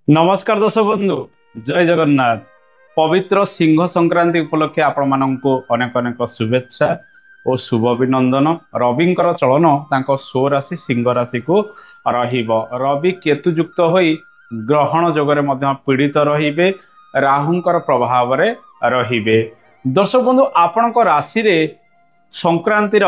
नमस्कार दर्शक बंधु जय जगन्नाथ। पवित्र सिंह संक्रांति उपलक्षे आपण माननकु अनेक अनेक शुभेच्छा और शुभ अभिनंदन। रविंकर चलन तांको स्व राशि सिंह राशि को रहिबो। रवि केतु युक्त होई ग्रहण जोगरे मध्य पीड़ित रहिबे, राहुंकर प्रभाव रे रहिबे। दर्शक बंधु आपणक राशि रे संक्रांतिर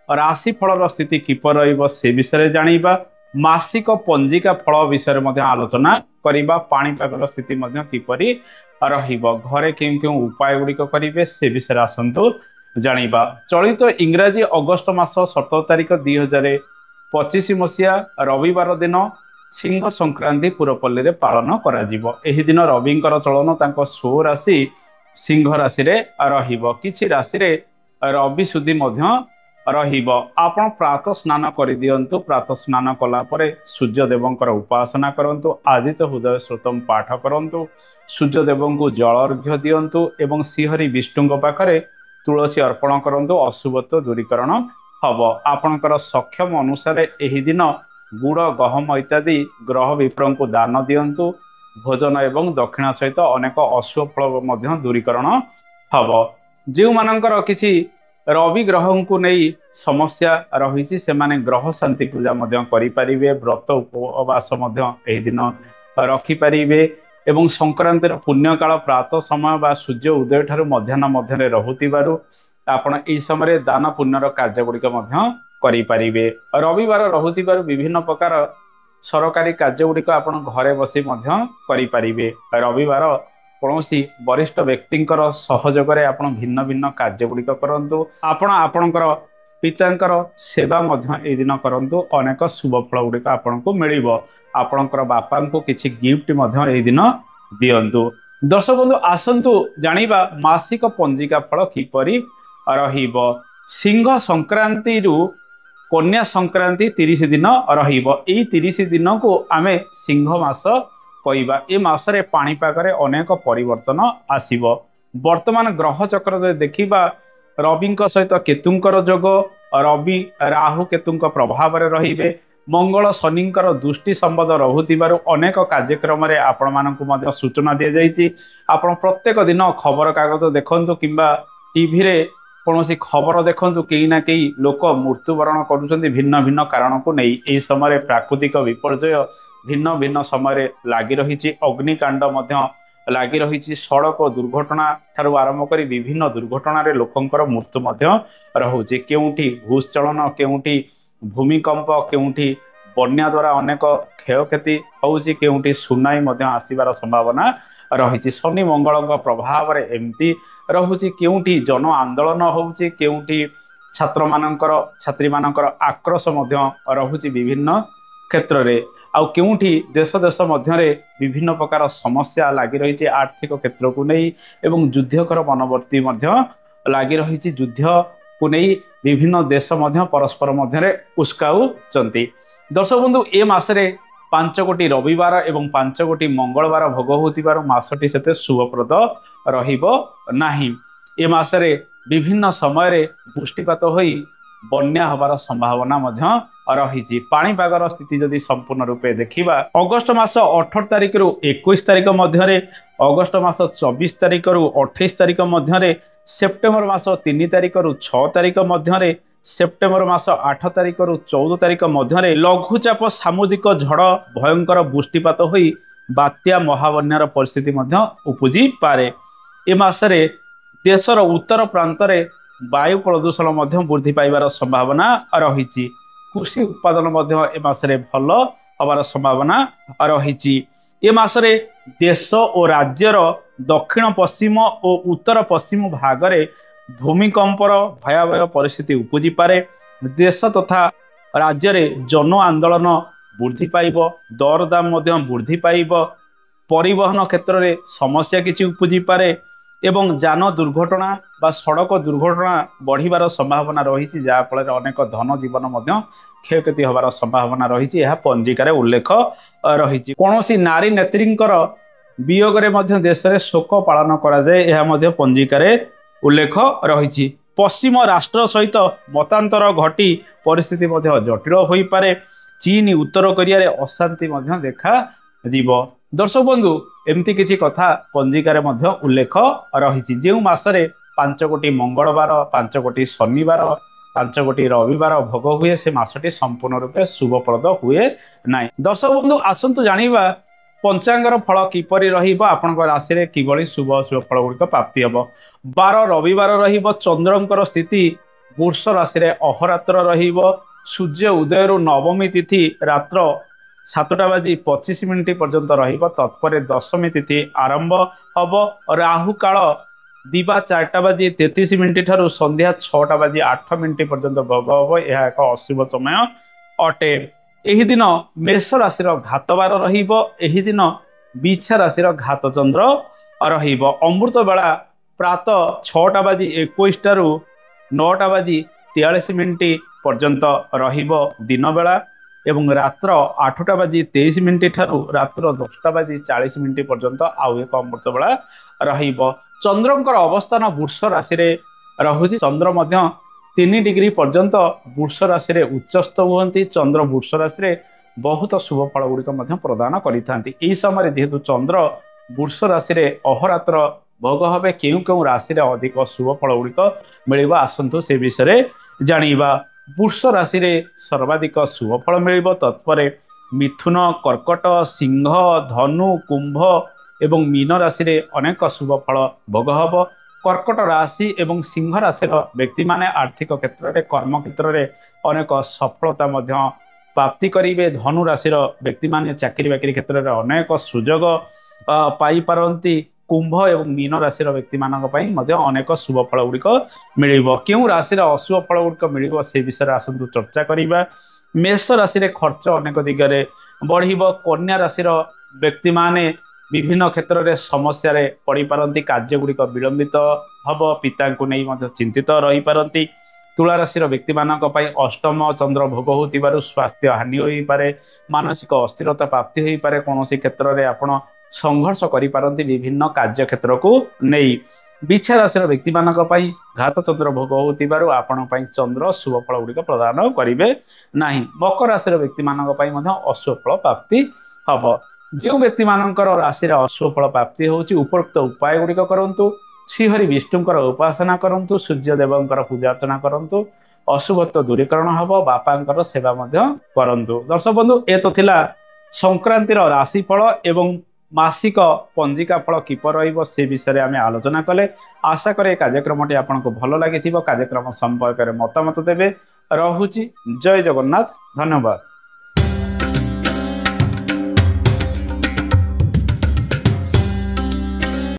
राशि फलर स्थिति किपर रहिबो से विषय जानिबा। मासिक पंजिका फल विषय में आलोचना करिबा। पाणीपागर स्थिति किपरि रहिबो, घरे केउ केउ उपाय गुड़िक करिवे से विषय आसंतु जानिबा। चलित इंग्राजी अगस्ट मास 17 तारिख 2025 मसीहा रविवार दिन सिंह संक्रांति पुरपल्ली रे पालन करा जिवो। एही दिन रविंकर चलन तांको स्व राशि सिंह राशि रे रहिबो। किछि राशि रे रवि सुधी मध्य रहिबो। आपण प्रातः स्नान कर दियंतु। प्रातः स्नान कला परे सूर्य देवंकर उपासना करंतु। आदित्य हृदय श्रोतम पाठ करंतु। सूर्य देवंकु जल अर्घ्य दियंतु एवं श्रीहरि विष्णुଙ୍କ पाखरे तुलसी अर्पण करंतु। अशुभत्व दूरीकरण हबो। आपणकर सक्षम अनुसार एही दिन गुड़ गहम इत्यादि ग्रह विप्रंकु दान दियंतु। भोजन एवं दक्षिणा सहित अनेक अशुभ फल मध्य दूरीकरण हबो। जे मानकर किछि रवि ग्रह को नहीं समस्या रही से माने ग्रह शांति पूजा करें। व्रत उपवास दिन रखिपारे एवं संक्रांतिर पुण्यकाल प्रातः समय बा सूर्य उदय ठारू मध्याह्न मध्य रहुतिबारु आपण एई समय दान पुण्यर कार्य गुड़िक करें। रविवार रहुतिबारु विभिन्न प्रकार सरकारी कार्य गुड़िक आपण घरे बसी करें। रविवार कौनसी वरिष्ठ व्यक्तिंकर सहयोगरे आपण भिन्न भिन्न कार्य गुड़िक करंतु। आपण आपणकर पितांकर सेवा मध्य ए दिन करंतु। अनेक शुभ फल गुड़िक आपनको मिलिबो। आपणकर बापा को किछि गिफ्ट मध्य ए दिन दियंतु। दर्शक बंधु आसंतु जानिबा मासिक पंजिका फल किपरि रहिबो। सिंह संक्रांति रु कन्या संक्रांति 30 दिन रहिबो। एई 30 दिन को आमे सिंह मास कहवा। ए मासरे पाणीपागरे अनेक परिवर्तन आसीबो। वर्तमान ग्रह चक्र देखिबा रविंक सहित केतुंकर जोग, रवि राहु केतुंक प्रभाव रे रहिबे। मंगल शनिंकर दृष्टि संबंध रहुतिबारु अनेक कार्यक्रम रे आपण मानकु मध्य सूचना दिया जायछि। आपण प्रत्येक दिन खबर कागज देखंतु किंबा टीवी रे कौनसी खबर देखंतु कई ना कई लोक मृत्युवरण करुछन्ति भिन्न भिन्न कारण को नहीं। एई समय प्राकृतिक विपर्यय भिन्न भिन्न समय लगी रही। अग्निकांड लगी रही। सड़क दुर्घटना ठारू आरंभ कर विभिन्न दुर्घटना रे लोकंकर मृत्यु रहुछि। केउठी भूस्खलन, केउठी भूमिकंप, केउठी बन्या द्वारा अनेक क्षयक्षति होउछि, केउठी सुनाई आसीबार संभावना रही। शनि मंगल प्रभाव रे एमती रहुछि। केउठी जन आंदोलन होउछि, केउठी छात्र मानकर छात्री मानकर आक्रोश रहुछि विभिन्न क्षेत्र रे। आउ केउठी देश देश मध्यरे विभिन्न प्रकार समस्या लगी रही। आर्थिक क्षेत्र को नहीं एवं युद्धकर मनोवर्ती लगी रही। युद्ध को नहीं विभिन्न देश परस्पर मध्य उस्काउचंती। दर्शक बंधु ए मासरे 5 गोटी रविवार एवं 5 गोटी मंगलवार भोग होतिबार मासटी सेते शुभप्रद रहिबो नाही। ए मासरे विभिन्न समय वृष्टिपात होई बन्या हबार संभावना रही। पाणीपागर स्थिति जदि संपूर्ण रूपे देखिबा अगस्ट मास 18 तारिख रु 21 तारिख मध्य, अगस्ट मास 24 तारिख रु 28 तारिख मध्य, सेप्टेम्बर मास 3 तारिख रु 6 तारिख मध्य, सेप्टेम्बर मास 8 तारिख रु 14 तारिख मध्य लघुचाप सामुद्रिक झड़ भयंकर वृष्टिपात होई बात्या महाबन्यार परिस्थिति उपजी पारे। ए मासरे देशर उत्तर प्रांतरे वायु प्रदूषण वृद्धि पाइबार संभावना रही। कृषि उत्पादन ए मासरे भल हबार संभावना रही। ए मासरे देश और राज्यर दक्षिण पश्चिम और उत्तर पश्चिम भागरे भूमिकंपर भयावह परिस्थिति उपजी पारे। देश तथा राज्य रे जन आंदोलन वृद्धि पाइब, दरदाम वृद्धि पाइब, परिवहन क्षेत्र में समस्या किछि उपजी पारे एवं जान दुर्घटना बा सड़क दुर्घटना बढ़िबार संभावना रही। जहाँफल अनेक धन जीवन क्षयक्षति हबार संभावना रही। यह पंजिकार उल्लेख रही। कौनसी नारी नेत्रींकर वियोग रे देश में शोक पालन करा जाए, यह पंजिकार उल्लेख रही। पश्चिम राष्ट्र सहित मतांतर घटी परिस्थिति जटिल हो पारे। चीन उत्तर कोरिया रे अशांति देखा जीव। दर्शक बंधु एमती किसी कथा पंजिकार उल्लेख रही जो मसरे 5 गोटी मंगलवार 5 गोटी शनिवार 5 गोटी रविवार भोग हुए से मासटी संपूर्ण रूपे शुभप्रद हुए ना। दर्शक बंधु आसतु जाना पंचांगर फल किपरि आपण राशि किभली शुभ शुभ फल गुड़िक प्राप्ति हम। बार रविवार रंद्रंकर स्थिति वृष राशि अहोरात्र सूर्य उदय नवमी तिथि रात्र 7:25 पर्यंत तत्पर दशमी तिथि आरंभ हम। राहु काल दिवा 4:33 ठारू संध्या 6:08 पर्यंत भोग हम। यह एक अशुभ समय अटे। एही दिन मेष राशि घातबार रही दिन बिछा राशि घात चंद्र अमृत बेला प्रातः 6:21 ठारू 9:43 पर्यंत दिन बेला एवं रात्र 8:23 ठारू रात्र 10:40 पर्यंत आउ एक अमृत बेला चंद्रंकर अवस्थान वृष राशि रहुछि। चंद्र मध्य 3 डिग्री पर्यंत वृष राशि उच्चस्थ हुअन्ति। चंद्र वृष राशि बहुत शुभ फल गुड़िक प्रदान करि समय जेहेतु चंद्र वृष राशि अहोरात्र भोग हे केउ केउ राशि अधिक शुभ फल गुड़िक मिल आसतु से विषय जानिबा। वृष राशि सर्वाधिक शुभ फल मिल तत्पर मिथुन कर्कट सिंह धनु कुंभ एवं मीन राशि अनेक शुभ फल भोग हम। कर्कट राशि एवं सिंह राशि व्यक्ति माने आर्थिक क्षेत्र में कर्म क्षेत्र में अनेक सफलता प्राप्ति करेंगे। धनु राशि व्यक्ति माने चाकरी बाकरी क्षेत्र में अनेक सुजोग पाई पारती। कुंभ एवं मीन राशि व्यक्ति मानक अनेक शुभ फल गुड़िक मिल। क्यों राशि अशुभ फल गुड़िक मिल से विषय आसतु चर्चा करवा। मेष राशि खर्च अनेक दिगरे बढ़। कन्या राशि व्यक्ति माने विभिन्न क्षेत्र में समस्या पड़ पारती। कार्य गुड़िक विलंबित हम पिता को नहीं चिंतित रही पारती। तुला राशि व्यक्ति मानक अष्टम चंद्र भोग हो स्वास्थ्य हानि हो पारे। मानसिक अस्थिरता प्राप्ति हो पारे। कौन क्षेत्र में आपड़ संघर्ष करि पारती विभिन्न कार्य क्षेत्र को नहीं। बिछा राशि व्यक्ति मानक घात चंद्र भोग हो आपण चंद्र शुभ फल गुड़िक प्रदान करेंगे ना। मकर राशि व्यक्ति मानक अशुभ फल प्राप्ति हम। जो व्यक्ति मानकर राशि अशुभ फल प्राप्ति होची उपरोक्त उपाय गुड़िक करंतु। श्रीहरि विष्णुकर उपासना करंतु। सूर्यदेवंकर पूजा अर्चना करंतु। अशुभत्व दूरीकरण हम। बापांकर सेवा करंतु। दर्शक बंधु ए तो थिला संक्रांतिर राशिफल एवं मासिक पंजिका फल किपर रहिबो से विषय आम आलोचना कले। आशा करे कार्यक्रमटी आपको भल लगी। कार्यक्रम संपर्क में मतामत देवे। रहुची जय जगन्नाथ। धन्यवाद।